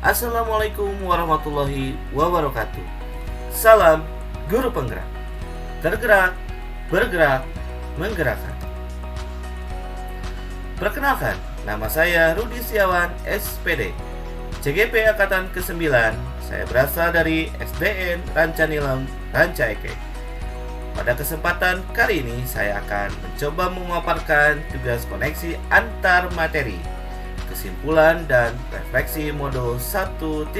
Assalamualaikum warahmatullahi wabarakatuh. Salam guru penggerak. Tergerak, bergerak, menggerakkan. Perkenalkan, nama saya Rudi Setiawan, SPD, CGP Angkatan ke-9. Saya berasal dari SDN Rancanilem, Ranca Ekek. Pada kesempatan kali ini saya akan mencoba memaparkan tugas koneksi antar materi, kesimpulan dan refleksi modul 1.1.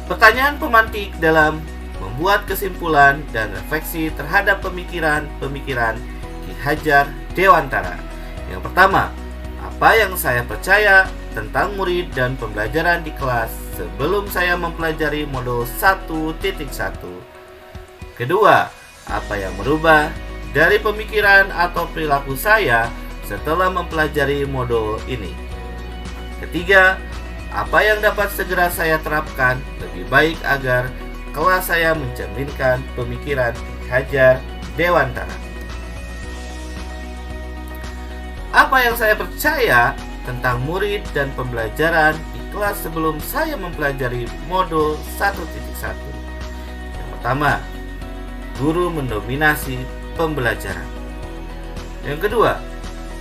Pertanyaan pemantik dalam membuat kesimpulan dan refleksi terhadap pemikiran-pemikiran Ki Hajar Dewantara. Yang pertama, apa yang saya percaya tentang murid dan pembelajaran di kelas sebelum saya mempelajari modul 1.1. Kedua, apa yang merubah dari pemikiran atau perilaku saya setelah mempelajari modul ini. Ketiga, apa yang dapat segera saya terapkan lebih baik agar kelas saya mencerminkan pemikiran Ki Hajar Dewantara. Apa yang saya percaya tentang murid dan pembelajaran di kelas sebelum saya mempelajari modul 1.1. Yang pertama, guru mendominasi pembelajaran. Yang kedua,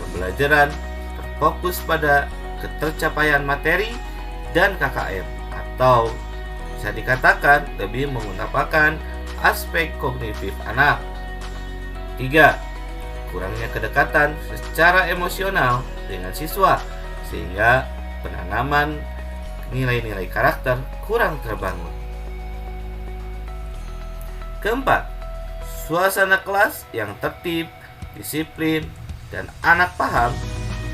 pembelajaran terfokus pada ketercapaian materi dan KKM, atau bisa dikatakan lebih mengutamakan aspek kognitif anak. Tiga, kurangnya kedekatan secara emosional dengan siswa sehingga penanaman nilai-nilai karakter kurang terbangun. Keempat, suasana kelas yang tertib, disiplin, dan anak paham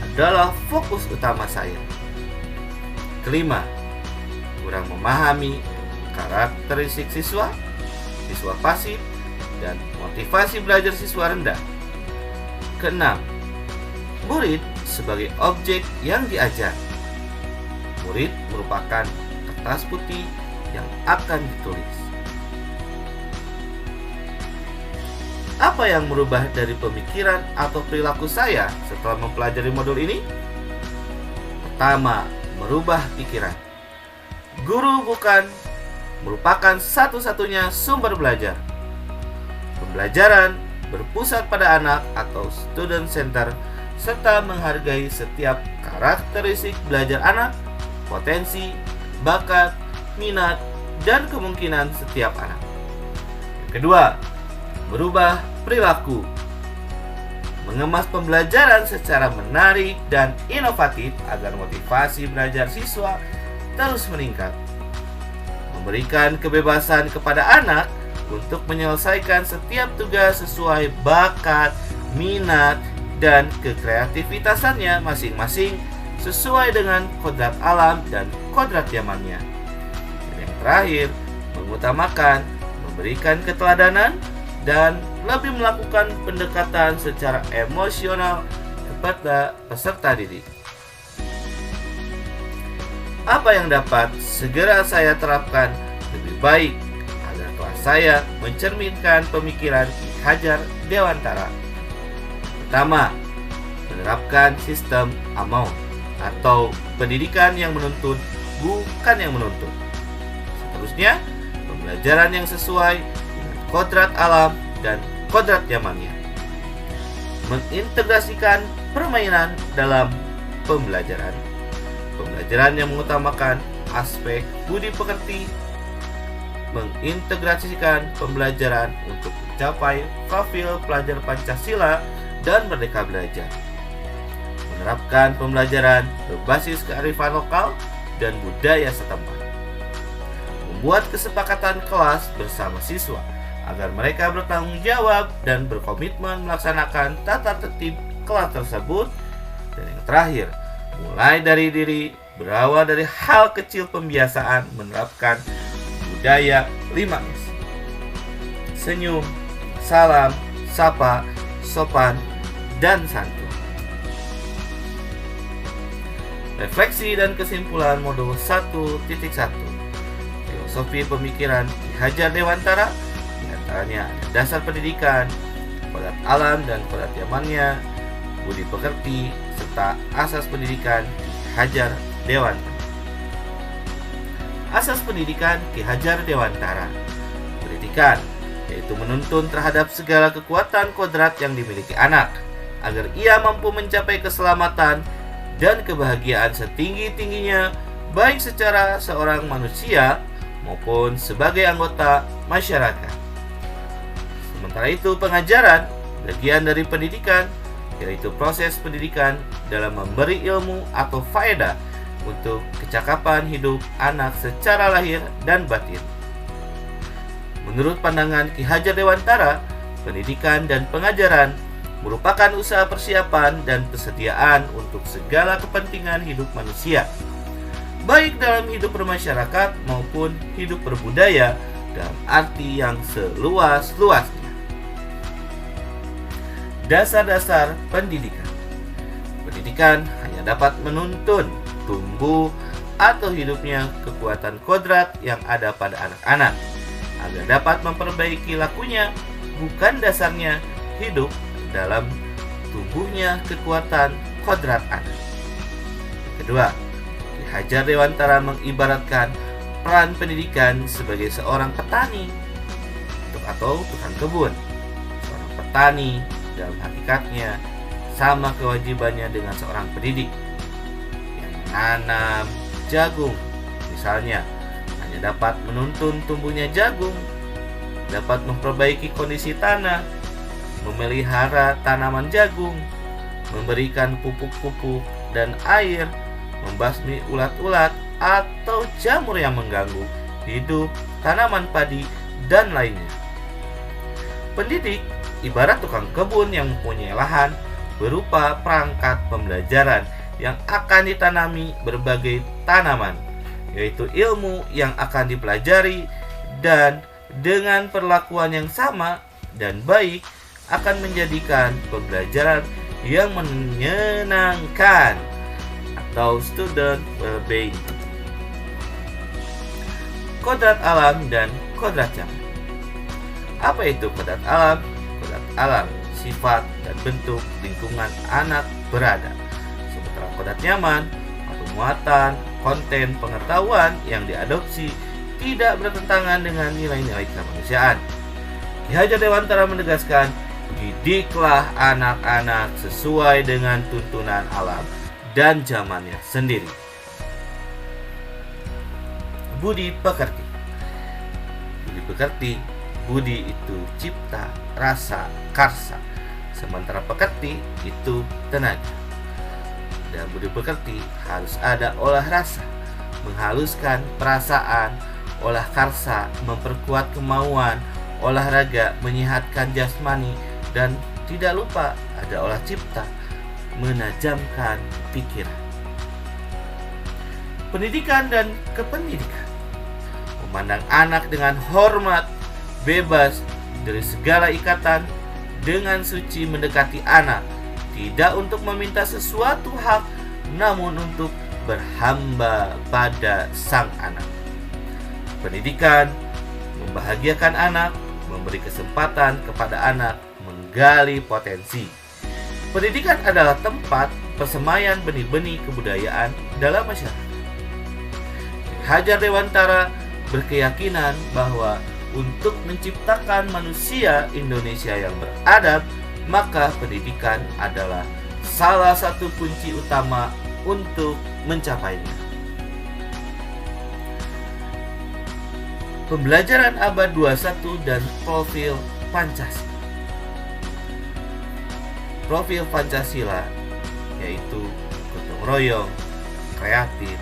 adalah fokus utama saya. Kelima, kurang memahami karakteristik siswa pasif, dan motivasi belajar siswa rendah. Keenam, murid sebagai objek yang diajar. Murid merupakan kertas putih yang akan ditulis. Apa yang merubah dari pemikiran atau perilaku saya setelah mempelajari modul ini? Pertama, merubah pikiran. Guru bukan merupakan satu-satunya sumber belajar. Pembelajaran berpusat pada anak atau student center serta menghargai setiap karakteristik belajar anak, potensi, bakat, minat, dan kemungkinan setiap anak. Yang kedua, berubah perilaku. Mengemas pembelajaran secara menarik dan inovatif agar motivasi belajar siswa terus meningkat. Memberikan kebebasan kepada anak untuk menyelesaikan setiap tugas sesuai bakat, minat, dan kekreativitasannya masing-masing sesuai dengan kodrat alam dan kodrat zamannya. Dan yang terakhir, mengutamakan memberikan keteladanan dan lebih melakukan pendekatan secara emosional kepada peserta didik. Apa yang dapat segera saya terapkan lebih baik agar kelas saya mencerminkan pemikiran Ki Hajar Dewantara? Pertama, menerapkan sistem AMAU atau pendidikan yang menuntut bukan yang menuntut. Seterusnya, pembelajaran yang sesuai dengan kodrat alam dan kodrat zamannya. Mengintegrasikan permainan dalam pembelajaran. Pembelajaran yang mengutamakan aspek budi pekerti. Mengintegrasikan pembelajaran untuk mencapai profil pelajar Pancasila dan Merdeka Belajar. Menerapkan pembelajaran berbasis kearifan lokal dan budaya setempat. Membuat kesepakatan kelas bersama siswa agar mereka bertanggung jawab dan berkomitmen melaksanakan tata tertib kelas tersebut. Dan yang terakhir, mulai dari diri, berawal dari hal kecil pembiasaan menerapkan budaya 5S. Senyum, salam, sapa, sopan, dan santun. Refleksi dan kesimpulan modul 1.1. Filosofi pemikiran Ki Hajar Dewantara. Di antaranya ada dasar pendidikan, kodrat alam dan kodrat zamannya, budi pekerti, serta asas pendidikan Ki Hajar Dewantara. Asas pendidikan Ki Hajar Dewantara. Pendidikan yaitu menuntun terhadap segala kekuatan kodrat yang dimiliki anak, agar ia mampu mencapai keselamatan dan kebahagiaan setinggi-tingginya, baik secara seorang manusia maupun sebagai anggota masyarakat. Sementara itu, pengajaran bagian dari pendidikan, yaitu proses pendidikan dalam memberi ilmu atau faedah untuk kecakapan hidup anak secara lahir dan batin. Menurut pandangan Ki Hajar Dewantara, pendidikan dan pengajaran merupakan usaha persiapan dan persediaan untuk segala kepentingan hidup manusia, baik dalam hidup bermasyarakat maupun hidup berbudaya dalam arti yang seluas-luasnya. Dasar-dasar pendidikan. Pendidikan hanya dapat menuntun tumbuh atau hidupnya kekuatan kodrat yang ada pada anak-anak, agar dapat memperbaiki lakunya, bukan dasarnya hidup dalam tumbuhnya kekuatan kodrat anak. Kedua, Ki Hajar Dewantara mengibaratkan peran pendidikan sebagai seorang petani atau tukang kebun. Seorang petani dalam hakikatnya sama kewajibannya dengan seorang pendidik yang menanam jagung, misalnya, hanya dapat menuntun tumbuhnya jagung, dapat memperbaiki kondisi tanah, memelihara tanaman jagung, memberikan pupuk-pupuk dan air, membasmi ulat-ulat atau jamur yang mengganggu hidup tanaman padi, dan lainnya. Pendidik ibarat tukang kebun yang mempunyai lahan berupa perangkat pembelajaran yang akan ditanami berbagai tanaman, yaitu ilmu yang akan dipelajari, dan dengan perlakuan yang sama dan baik akan menjadikan pembelajaran yang menyenangkan atau student well-being. Kodrat alam dan kodrat zaman. Apa itu kodrat alam? Kodrat alam, sifat dan bentuk lingkungan anak berada. Sementara kodrat nyaman atau muatan, konten pengetahuan yang diadopsi tidak bertentangan dengan nilai-nilai kemanusiaan. Ki Hajar Dewantara menegaskan, didiklah anak-anak sesuai dengan tuntunan alam dan zamannya sendiri. Budi pekerti. Budi pekerti, budi itu cipta, rasa, karsa. Sementara pekerti itu tenaga. Dan budi pekerti harus ada olah rasa, menghaluskan perasaan, olah karsa, memperkuat kemauan, olahraga, menyehatkan jasmani, dan tidak lupa ada olah cipta, menajamkan pikiran. Pendidikan dan kependidikan. Memandang anak dengan hormat, bebas dari segala ikatan, dengan suci mendekati anak, tidak untuk meminta sesuatu hak, namun untuk berhamba pada sang anak. Pendidikan membahagiakan anak, memberi kesempatan kepada anak menggali potensi. Pendidikan adalah tempat persemaian benih-benih kebudayaan dalam masyarakat. Ki Hajar Dewantara berkeyakinan bahwa untuk menciptakan manusia Indonesia yang beradab, maka pendidikan adalah salah satu kunci utama untuk mencapainya. Pembelajaran abad 21 dan profil Pancasila. Profil Pancasila yaitu gotong royong, kreatif,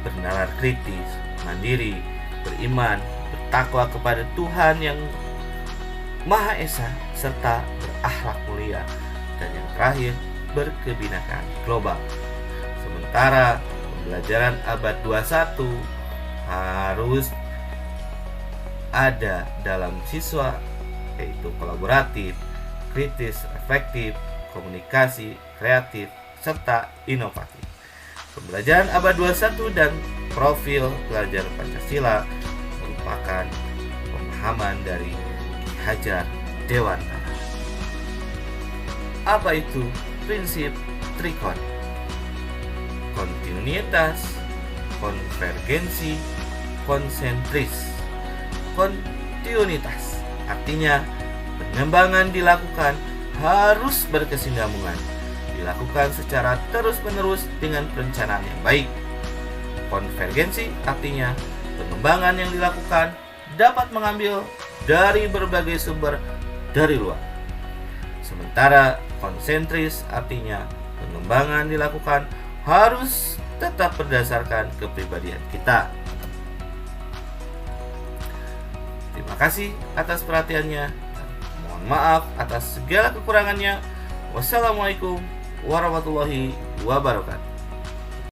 bernalar kritis, mandiri, beriman, bertakwa kepada Tuhan yang Maha Esa, serta berakhlak mulia, dan yang terakhir berkebinekaan global. Sementara pembelajaran abad 21 harus ada dalam siswa, yaitu kolaboratif, kritis, efektif, komunikasi, kreatif, serta inovatif. Pembelajaran abad 21 dan profil pelajar Pancasila merupakan pemahaman dari Ki Hajar Dewantara. Apa itu prinsip Trikon? kontinuitas, konvergensi, konsentris. Kontinuitas artinya pengembangan dilakukan harus berkesinambungan, dilakukan secara terus-menerus dengan perencanaan yang baik. Konvergensi artinya pengembangan yang dilakukan dapat mengambil dari berbagai sumber dari luar. Sementara konsentris artinya pengembangan dilakukan harus tetap berdasarkan kepribadian kita. Terima kasih atas perhatiannya. Mohon maaf atas segala kekurangannya. Wassalamualaikum warahmatullahi wabarakatuh.